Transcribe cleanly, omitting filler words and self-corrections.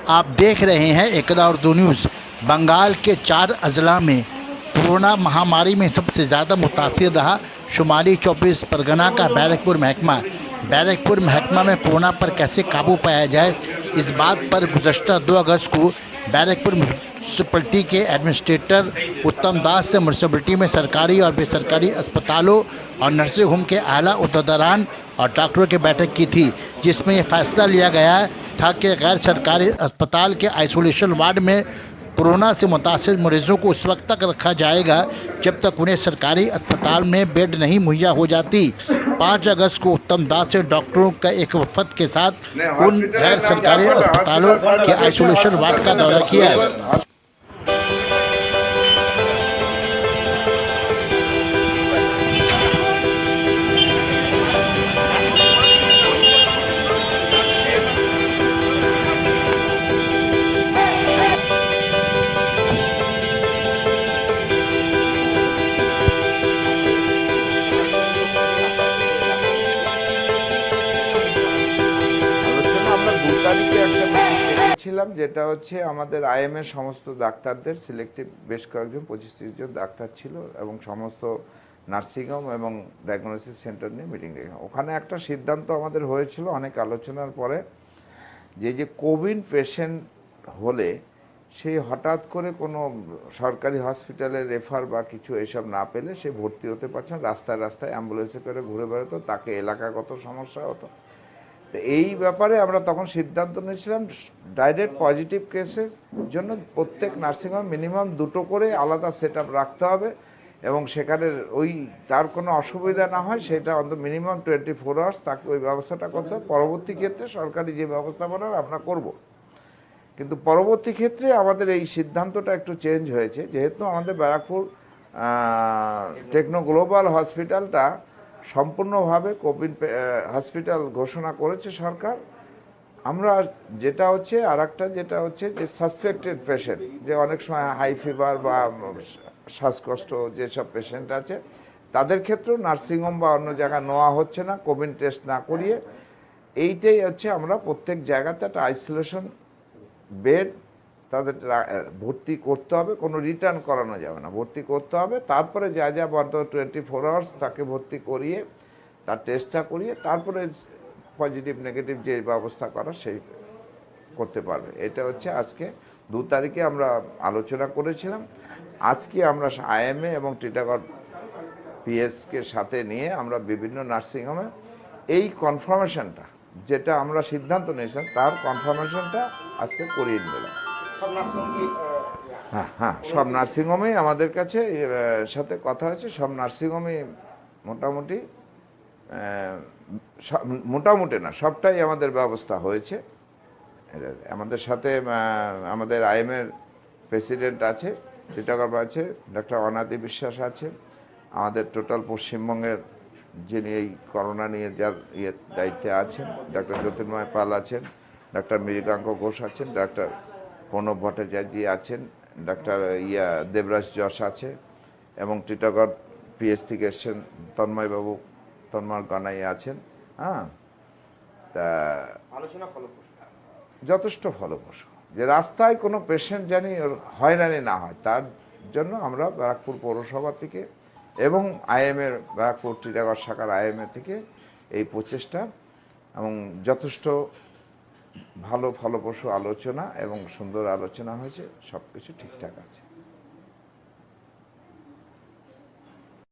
आप देख रहे हैं एकता उर्दू न्यूज़। बंगाल के 4 अजला में कोरोना महामारी में सबसे ज़्यादा मुतासिर रहा शुमाली 24 परगना का बैरकपुर महकमा। बैरकपुर महकमा में कोरोना पर कैसे काबू पाया जाए, इस बात पर गुज़श्ता 2 अगस्त को बैरकपुर म्यूनसिपलिटी के एडमिनिस्ट्रेटर उत्तम दास ने म्यूनसिपलिटी में सरकारी और बेसरकारी अस्पतालों और नर्सिंग होम के आला उहदेदारान और डॉक्टरों की बैठक की थी, जिसमें यह फैसला लिया गया था कि गैर सरकारी अस्पताल के आइसोलेशन वार्ड में कोरोना से मुतासिर मरीजों को उस वक्त तक रखा जाएगा जब तक उन्हें सरकारी अस्पताल में बेड नहीं मुहैया हो जाती। 5 अगस्त को उत्तम दास से डॉक्टरों का एक वफद के साथ उन गैर सरकारी अस्पतालों के आइसोलेशन वार्ड का दौरा किया। আমরা 2 তারিখে একটা মিটিং ডেকেছিলাম, যেটা হচ্ছে আমাদের আইএমএ সমস্ত ডাক্তারদের সিলেক্টিভ বেশ কয়েকজন 25-30 জন ডাক্তার ছিল এবং সমস্ত নার্সিংহোম এবং ডায়াগনোসিস সেন্টার নিয়ে মিটিং ডেকে। ওখানে একটা সিদ্ধান্ত আমাদের হয়েছিল অনেক আলোচনার পরে, যে কোভিড পেশেন্ট হলে সে হঠাৎ করে কোনো সরকারি হসপিটালে রেফার বা কিছু এসব না পেলে সে ভর্তি হতে পারছে না, রাস্তায় রাস্তায় অ্যাম্বুলেন্সে করে ঘুরে বেড়াতো, তাকে এলাকাগত সমস্যা হতো। তো এই ব্যাপারে আমরা তখন সিদ্ধান্ত নিয়েছিলাম ডাইরেক্ট পজিটিভ কেসের জন্য প্রত্যেক নার্সিংহোমে মিনিমাম 2টো করে আলাদা সেট আপ রাখতে হবে এবং সেখানে ওই তার কোনো অসুবিধা না হয় সেটা অন্তত মিনিমাম 24 আওয়ার্স তাকে ওই ব্যবস্থাটা করতে হবে। পরবর্তী ক্ষেত্রে সরকারি যে ব্যবস্থাপনা আমরা করব, কিন্তু পরবর্তী ক্ষেত্রে আমাদের এই সিদ্ধান্তটা একটু চেঞ্জ হয়েছে, যেহেতু আমাদের ব্যারাকপুর টেকনো গ্লোবাল হসপিটালটা সম্পূর্ণভাবে কোভিড হসপিটাল ঘোষণা করেছে সরকার। আমরা যেটা হচ্ছে আর একটা যেটা হচ্ছে যে সাসপেক্টেড পেশেন্ট, যে অনেক সময় হাই ফিভার বা শ্বাসকষ্ট যেসব পেশেন্ট আছে তাদের ক্ষেত্রেও নার্সিংহোম বা অন্য জায়গায় নেওয়া হচ্ছে না কোভিড টেস্ট না করিয়ে। এইটাই হচ্ছে আমরা প্রত্যেক জায়গাতে একটা আইসোলেশন বেড তাদের ভর্তি করতে হবে, কোনো রিটার্ন করানো যাবে না, ভর্তি করতে হবে। তারপরে যা যা বন্ধ 24 আওয়ার্স তাকে ভর্তি করিয়ে তার টেস্টটা করিয়ে তারপরে পজিটিভ নেগেটিভ যে ব্যবস্থা করা সেই করতে পারবে। এটা হচ্ছে আজকে 2 তারিখে আমরা আলোচনা করেছিলাম। আজকে আমরা আইএমএ এবং টিটাগড় পিএসকে সাথে নিয়ে আমরা বিভিন্ন নার্সিংহোমে এই কনফার্মেশনটা যেটা আমরা সিদ্ধান্ত নিয়েছিলাম তার কনফার্মেশনটা আজকে করিয়ে নিলাম। হ্যাঁ, সব নার্সিংহোমেই আমাদের কাছে সাথে কথা হয়েছে। সব নার্সিংহোমে মোটামুটি না সবটাই আমাদের ব্যবস্থা হয়েছে। আমাদের সাথে আমাদের আইএমএর প্রেসিডেন্ট আছে, টিটাগড় আছে, ডক্টর অনাদি বিশ্বাস আছে, আমাদের টোটাল পশ্চিমবঙ্গের যিনি এই করোনা নিয়ে যার দায়িত্বে আছেন ডক্টর জ্যোতির্ময় পাল আছেন, ডক্টর মৃগাঙ্ক ঘোষ আছেন, ডক্টর প্রণব ভট্টাচার্য আছেন, ডক্টর দেবরাজ যশ আছে এবং টিটাগড় পিএস থেকে এসছেন তন্ময়বাবু, তন্ময় গনাই আছেন। হ্যাঁ, তা আলোচনা যথেষ্ট ফলপ্রসূ, যে রাস্তায় কোনো পেশেন্ট জানি হয়রানি না হয় তার জন্য আমরা ব্যারাকপুর পৌরসভা থেকে এবং আইএমএর ব্যারাকপুর টিটাগড় শাখার আইএমএ থেকে এই প্রচেষ্টা এবং যথেষ্ট ভালো ফলপ্রসূ আলোচনা এবং সুন্দর আলোচনা হয়েছে, সব কিছু ঠিকঠাক আছে।